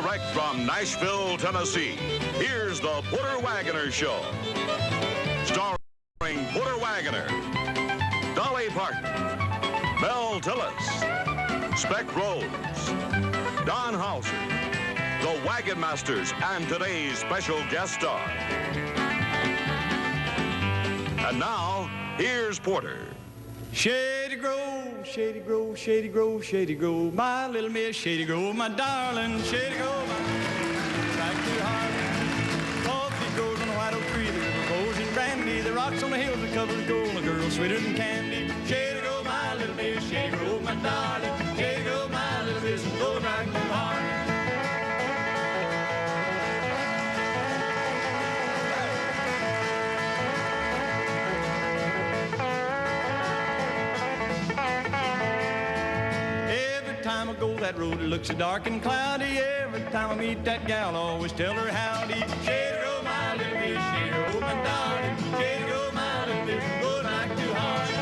Direct from Nashville, Tennessee, here's the Porter Wagoner Show. Starring Porter Wagoner, Dolly Parton, Mel Tillis, Speck Rhodes, Don Hauser, the Wagonmasters, and today's special guest star. And now, here's Porter. Shady Grove, Shady Grove, Shady Grove, Shady Grove, my little Miss Shady Grove, my darling Shady Grove, back to Harlem. Coffee grows on the white oak tree, the river flows in brandy, the rocks on the hills are covered with gold, a girl sweeter than candy. Shady Grove, my little Miss Shady Grove, my darling Shady Grove, my little Miss, going back to Harlem. Every time I go that road, it looks so dark and cloudy. Every time I meet that gal, I always tell her howdy. Shady Grove, my little Miss, Shady Grove, my darling. Shady Grove, my little Miss, go back to Harlem.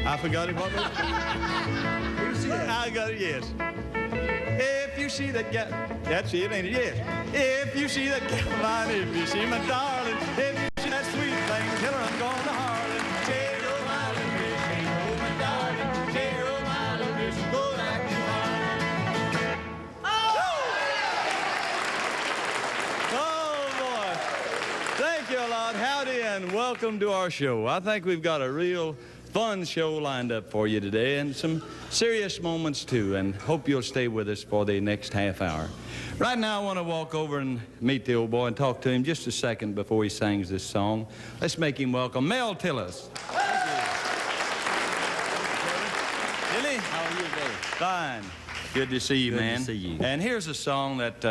I forgot it. What was it? I got it, yes. If you see that gal, that's it, ain't it? Yes. If you see that gal line, if you see my darling, if you see that sweet thing, tell her I'm going to Harlem. Shady Grove, my little Miss, Shady Grove, my darling. Shady Grove, my little Miss, go back to Harlem. Oh, boy. Thank you a lot. Howdy and welcome to our show. I think we've got a real fun show lined up for you today, and some serious moments too, and hope you'll stay with us for the next half hour. Right now I want to walk over and meet the old boy and talk to him just a second before he sings this song. Let's make him welcome Mel Tillis. Billy, how are you today? Fine. Good to see you, man. Good to see you. And here's a song that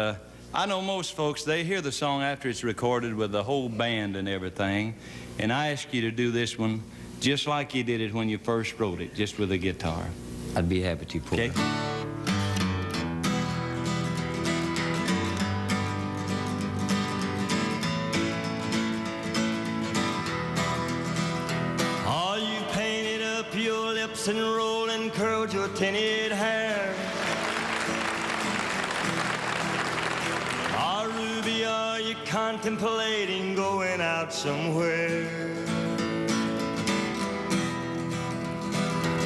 I know most folks, they hear the song after it's recorded with the whole band and everything, and I ask you to do this one just like you did it when you first wrote it, just with a guitar. I'd be happy to, Porter. Okay. Are you painted up your lips and rolled and curled your tinted hair? Or Ruby, are you contemplating going out somewhere?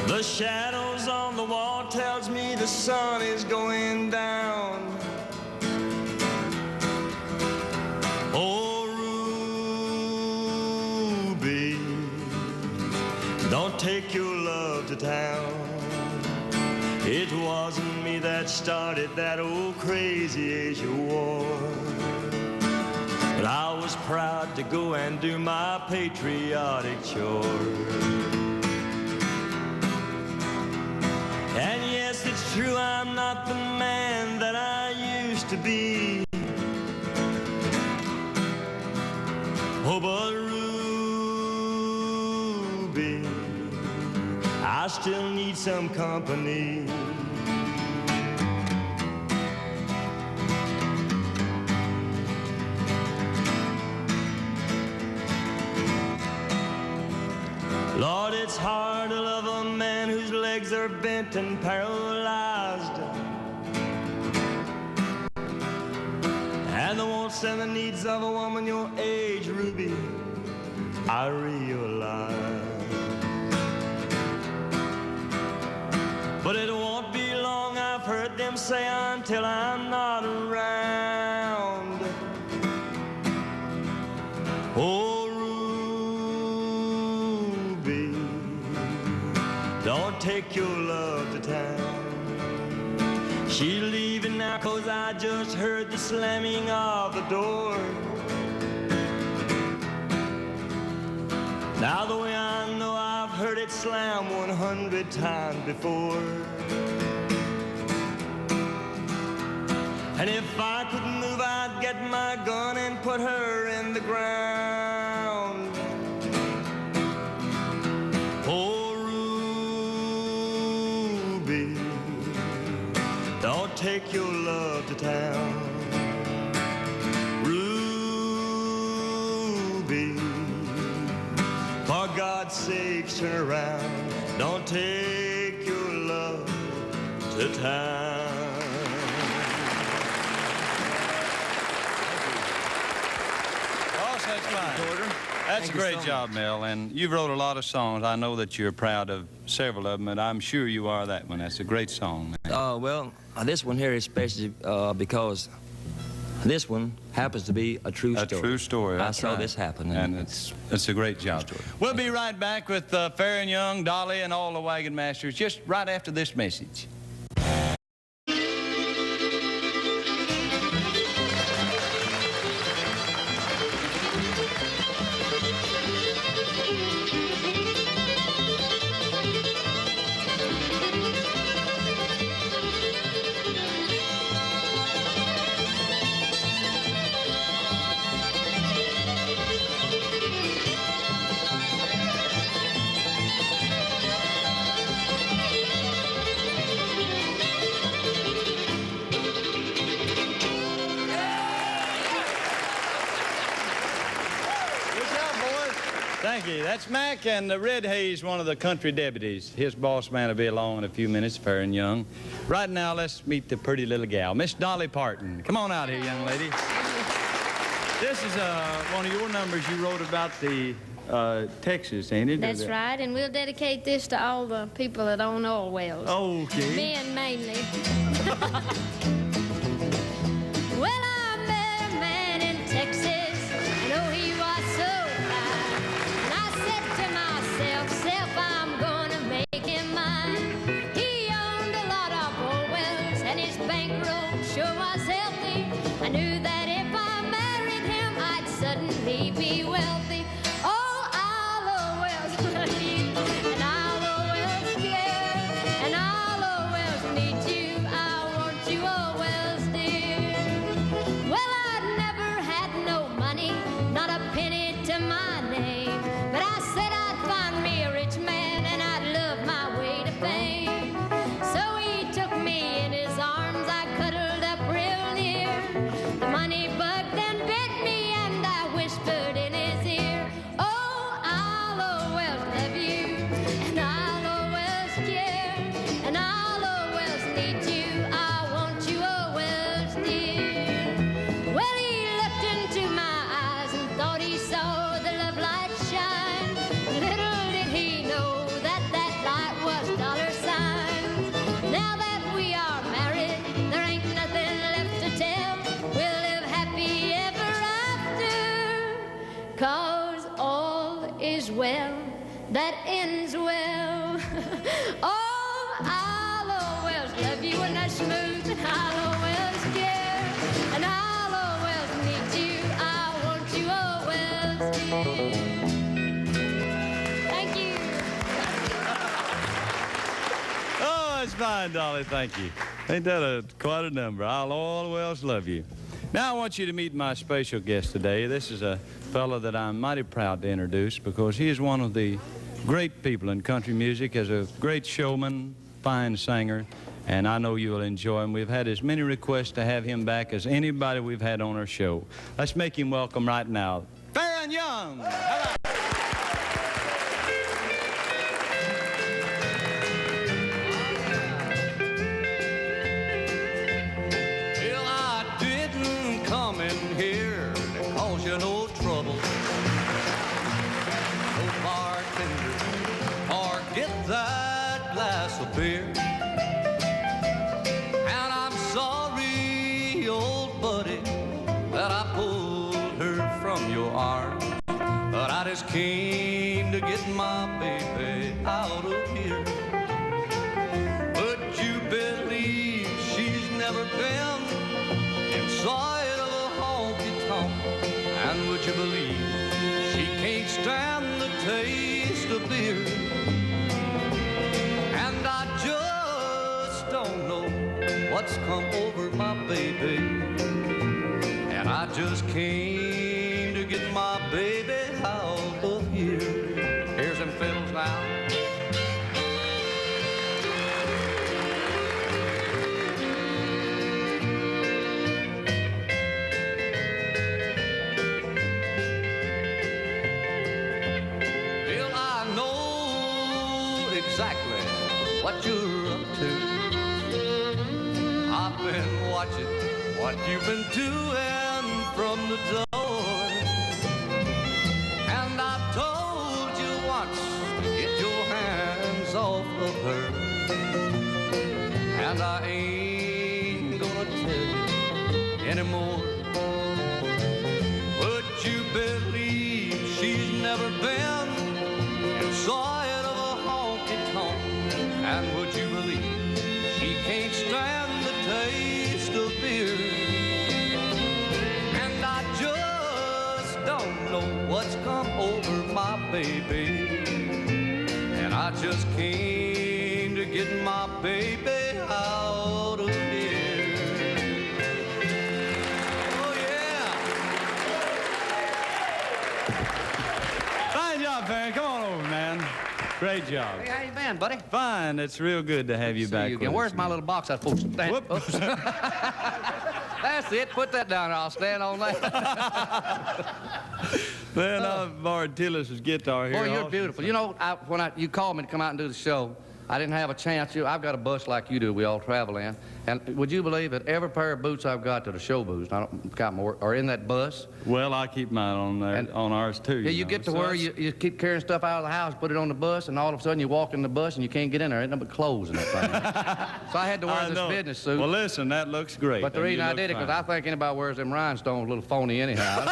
The shadows on the wall tells me the sun is going down. Oh, Ruby, don't take your love to town. It wasn't me that started that old crazy Asia war, but I was proud to go and do my patriotic chores. And yes, it's true, I'm not the man that I used to be. Oh, but Ruby, I still need some company. Lord, it's hard to love a man whose legs are bent and paralyzed, and the wants and the needs of a woman your age, Ruby, I realize. But it won't be long, I've heard them say, until I'm not around. Oh, don't take your love to town. She's leaving now 'cause I just heard the slamming of the door. Now the way I know, I've heard it slam 100 times before. And if I could move, I'd get my gun and put her in the ground. Oh, take your love to town. around. Don't take your love to town. Boss, that's fine. That's a great job, Mel, and you've wrote a lot of songs. I know that you're proud of several of them, and I'm sure you are that one. That's a great song. Well, this one here is especially because this one happens to be a true story. A true story. I saw this happen. And it's a great job. We'll be right back with Faron Young, Dolly, and all the Wagonmasters just right after this message. Thank you. That's Mack, and Red Hayes, one of the country deputies. His boss man will be along in a few minutes, Faron Young. Right now, let's meet the pretty little gal, Miss Dolly Parton. Come on out here, young lady. This is one of your numbers you wrote about the Texas, ain't it? That's right, and we'll dedicate this to all the people that own oil wells. Okay. Men mainly. Well, I met a man in Texas. I know he was so fine. And I said to myself, I'm gonna make him mine. He owned a lot of oil wells, and his bankroll sure was healthy. I knew that if I married him, I'd suddenly be wealthy. Oh, all oil wells love you, and all oil wells care, and all oil wells need you. I want you, oil wells dear. Well, I'd never had no money, not a penny to my name, but I said I'd find me a rich man, and I'd love my way to fame. So he took me in his arms, I cuddled up real near. The money bug then bit me, and I whispered in his ear, oh, I'll always love you, and I'll always care, and I'll always need you. I want you always dear. Well, he looked into my eyes and thought he saw the love light shine. Little did he know that that light was dollar signs. Now that we are married, there ain't nothing left to tell. We'll live happy ever after, 'cause all is well that ends well. Oh, I'll always love you, and that's smooth, and I'll always care, and I'll always need you. I want you always dear. Thank you. Oh, that's fine, Dolly. Thank you. Ain't that quite a number? I'll always love you. Now I want you to meet my special guest today. This is a fellow that I'm mighty proud to introduce because he is one of the great people in country music, as a great showman, fine singer, and I know you'll enjoy him. We've had as many requests to have him back as anybody we've had on our show. Let's make him welcome right now. Faron Young! Hello. Well, I didn't come in here to cause you no trouble. No bartender, or get that glass of beer. And I'm sorry, old buddy, that I pulled her from your arms. But I just came to get my baby out of here. But you believe she's never been inside of a honky-tonk. And would you believe she can't stand the taste of beer? And I just don't know what's come over my baby. And I just came to get my baby out of here. Here's them fiddles now. Well, I know exactly what you're up to. I've been watching what you've been doing from the door. And I've told you once to get your hands off of her. And I ain't gonna tell you anymore. Would you believe she's never been inside of a honky-tonk? And would you believe she can't stand the taste of beer? And I just don't know what's come over my baby. And I just came to get my baby out of here. Oh, yeah. Fine job, Faron. Come on over, man. Great job. Hey, how you been, buddy? Fine. It's real good to have you back with us. Where's my little box I was supposed to stand? Whoops. That's it. Put that down there. I'll stand on that. Man, I've borrowed Tillis's guitar here. Boy, you're also. beautiful. You know, when you called me to come out and do the show, I didn't have a chance. I've got a bus like you do. We all travel in. And would you believe that every pair of boots I've got that are show boots, I don't got more, are in that bus? Well, I keep mine on there, And- on ours too. Yeah, you know, get to so where it's- you keep carrying stuff out of the house, put it on the bus, and all of a sudden you walk in the bus and you can't get in there. Ain't nothing but clothes in that thing. So I had to wear I this know. business suit. Well, listen, that looks great. But the and reason you I look did it, because fine. I think anybody wears them rhinestones a little phony anyhow.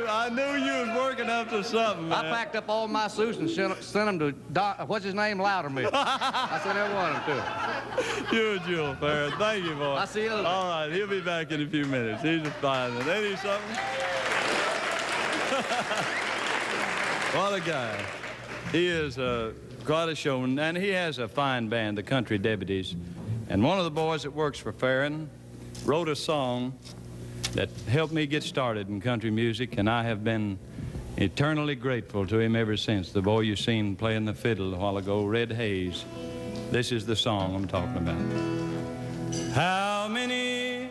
I knew you was working up to something, man. I packed up all my suits and sent them to what's his name, Loudermilk. I sent every one of them to him. You're a jewel, Faron. Thank you, boy. I'll see you later. All right, he'll be back in a few minutes. He's a fine one. Ain't he something? What a guy. He is quite a showman, and he has a fine band, the Country Deputies. And one of the boys that works for Faron wrote a song that helped me get started in country music, and I have been eternally grateful to him ever since. The boy you seen playing the fiddle a while ago, Red Hayes. This is the song I'm talking about. How many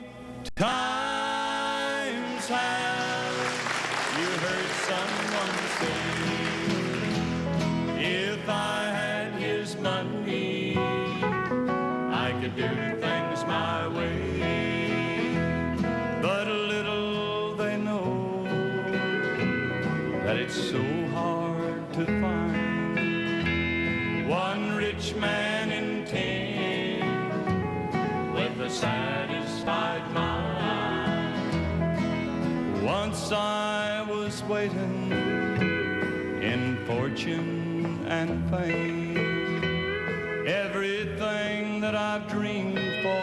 times have you heard someone say, if I had his money, I could do things my way? But little they know that it's so hard to find one rich man in 10 with a satisfied mind. Once I was waiting in fortune and fame, everything that I've dreamed for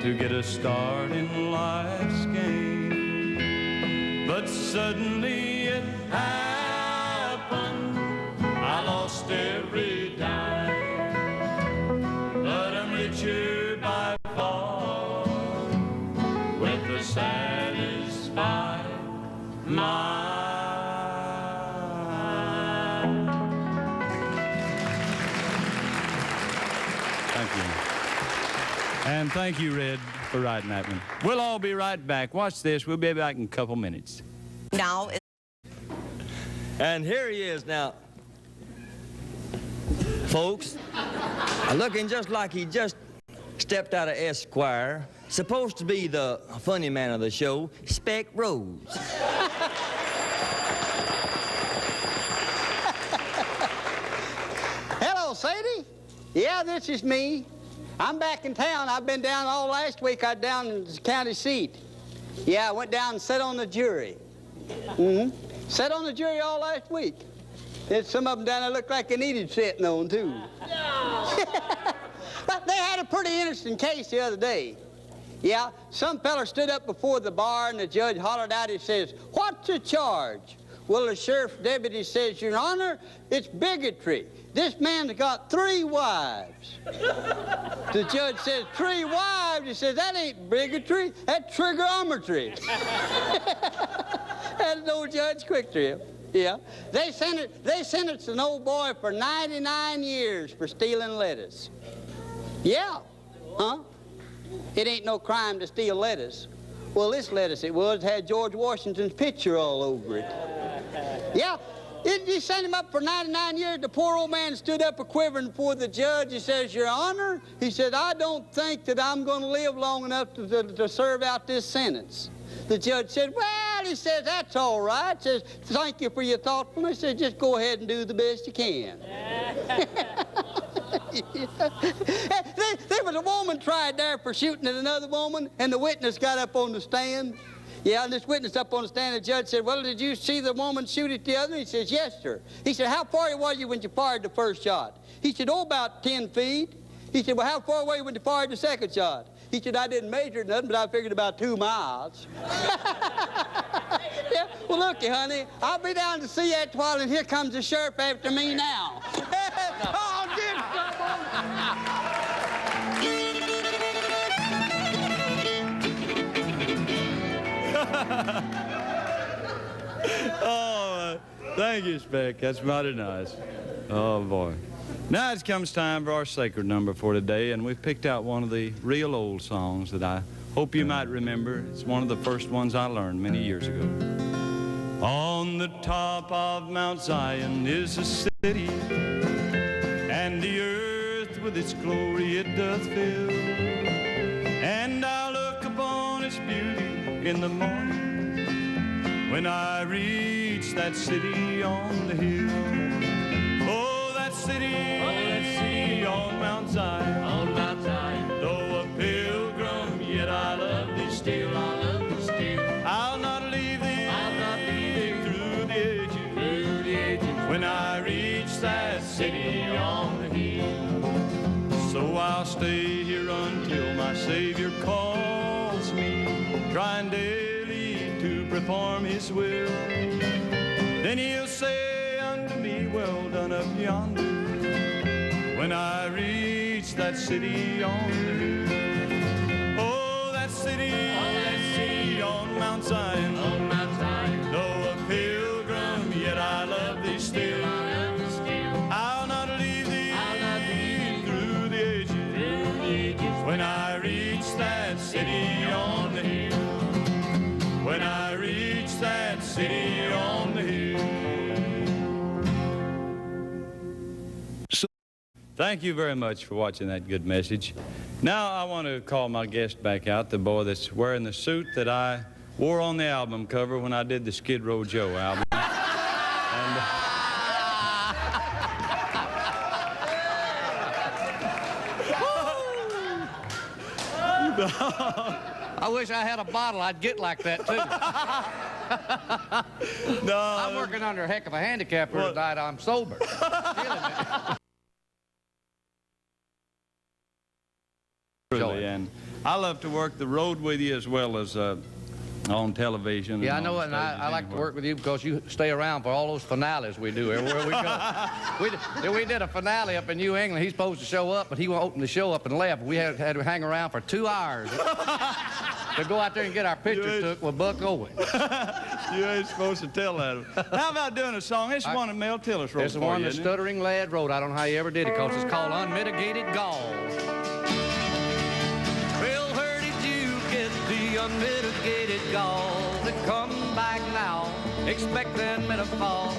to get a start in life's game. But suddenly it happened, I lost every dime, but I'm richer by far with a satisfied mind. Thank you. And thank you, Red, for writing that one. We'll all be right back. Watch this. We'll be back in a couple minutes. Now, And here he is now. Folks, looking just like he just stepped out of Esquire. Supposed to be the funny man of the show, Speck Rhodes. Hello, Sadie. Yeah, this is me. I'm back in town. I've been down all last week. I was down in the county seat. Yeah, I went down and sat on the jury. Sat on the jury all last week. There's some of them down there look like they needed sitting on, too. But they had a pretty interesting case the other day. Yeah, some feller stood up before the bar and the judge hollered out, he says, "What's the charge?" Well, the sheriff's deputy says, "Your Honor, it's bigotry. This man's got 3 wives." The judge says, 3 wives? He says, "That ain't bigotry, that's trigonometry." That's an old Judge Quicktrip. Yeah. They sentenced an old boy for 99 years for stealing lettuce. Yeah. Huh? It ain't no crime to steal lettuce. Well, this lettuce it had George Washington's picture all over it. Yeah. You sent him up for 99 years. The poor old man stood up a-quivering before the judge. He says, Your Honor, he said, I don't think that I'm going to live long enough to serve out this sentence. The judge said, well, he says, that's all right. Says, thank you for your thoughtfulness. He said, just go ahead and do the best you can. There was a woman tried there for shooting at another woman, and the witness got up on the stand. Yeah, and this witness up on the stand, the judge said, well, did you see the woman shoot at the other? He says, yes, sir. He said, how far was you when you fired the first shot? He said, oh, about 10 feet. He said, well, how far were you when you fired the second shot? He said, I didn't measure nothing, but I figured about 2 miles. Yeah, well, looky, honey, I'll be down to see you at 12, and here comes the sheriff after me now. Oh, get Oh, thank you, Speck. That's mighty nice. Oh, boy. Now it comes time for our sacred number for today, and we've picked out one of the real old songs that I hope you might remember. It's one of the first ones I learned many years ago. On the top of Mount Zion is a city, and the earth with its glory it doth fill. And I look upon its beauty in the morning when I reach that city on the hill. Oh, that city on Mount Zion. On Mount Zion. Though a pilgrim, yet I love thee still. I love thee still. I'll not leave thee. I'll not leave thee through the ages. Through the ages. When I reach that city on the hill. So I'll stay here until my Savior calls me, trying daily to perform His will. Then He'll say unto me, well done up yonder, when I reach that city on the hill. Oh, that city on Mount Zion. On Mount Zion. Though a pilgrim, yet I love thee still. I love thee still. I'll not leave thee. I'll not leave thee through the ages. Through the ages. When I reach that city on the hill. When I reach that city on the hill. Thank you very much for watching that good message. Now I want to call my guest back out, the boy that's wearing the suit that I wore on the album cover when I did the Skid Row Joe album. And, I wish I had a bottle. I'd get like that, too. no, I'm working under a heck of a handicap here tonight. I'm sober. Really, and I love to work the road with you as well as on television. Yeah, I know it, and I like to work with you because you stay around for all those finales we do everywhere we go. We did a finale up in New England. He's supposed to show up, but he opened the show up and left. We had to hang around for 2 hours to go out there and get our pictures took with Buck Owens. You ain't supposed to tell that. How about doing a song? It's one that Mel Tillis wrote. It's the one that Stuttering Lad wrote. I don't know how he ever did it because it's called Unmitigated Gall. Well, where did you get the unmitigated gall to come back now, expecting me to fall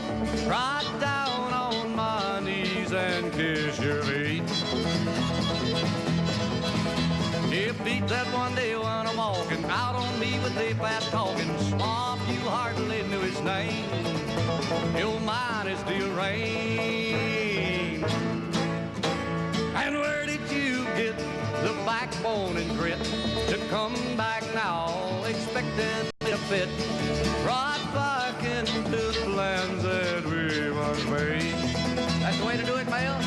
right down on my knees and kiss your feet? If beat that one day when I'm walking out on me with a fat talking slop, you hardly knew his name. Your mind is deranged. And where did you get the backbone and grit to come back now, expecting me to fit right back into the plans that we once made? That's the way to do it, Mel.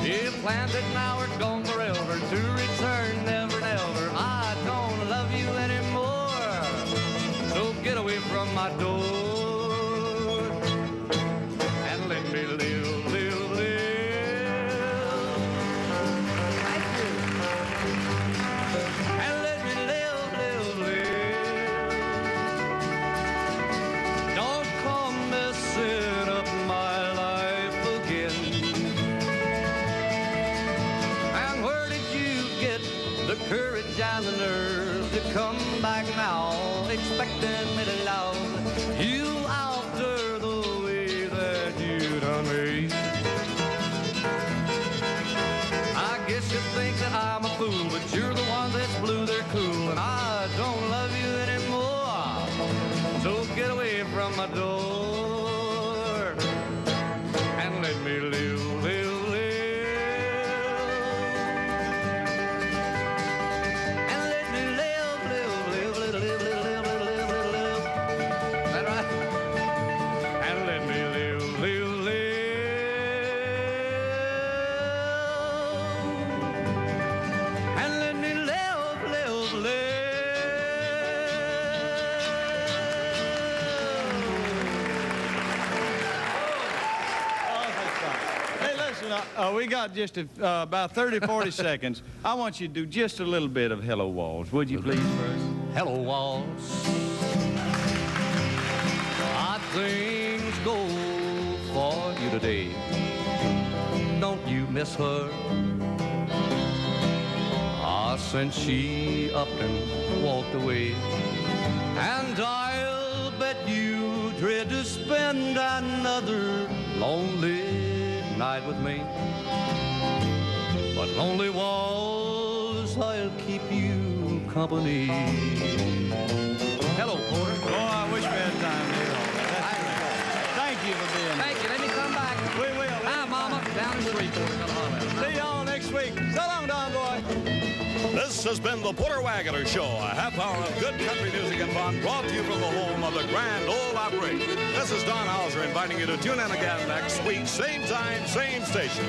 If plans that now are gone forever, to return never, never, I don't love you anymore. So get away from my door and let me live, live, live. Thank you. And let me live, live, live. Don't come messing up my life again. And the courage and the nerve to come back now, expecting me to love you after the way that you done me. I guess you think that I'm a fool, but you're the one that's blue, they're cool, and I don't love you anymore. So get away from my door and let me live, live, live. And let me live, live, live, live, live, live, live, live, live, live, live. That right? And let me live, live, live. And let me live, live, live. Hey, listen, we got just about 30, 40 seconds. I want you to do just a little bit of Hello Walls. Would you please, first? Hello, walls. How things go for you today? Don't you miss her? Since she up and walked away. And I'll bet you dread to spend another lonely night with me. But lonely walls, I'll keep you company. Hello, Porter. Oh, I wish we had time to hear all that. That's great. Thank you for being Thank you. Let me come back. here. We will. Hi, Mama. Down the street, Porter. Gonna holler at her. See y'all next week. So long, Don Boy. This has been the Porter Wagoner Show, a half hour of good country music and fun brought to you from the home of the Grand Ole Opry. This is Don Hauser inviting you to tune in again next week, same time, same station.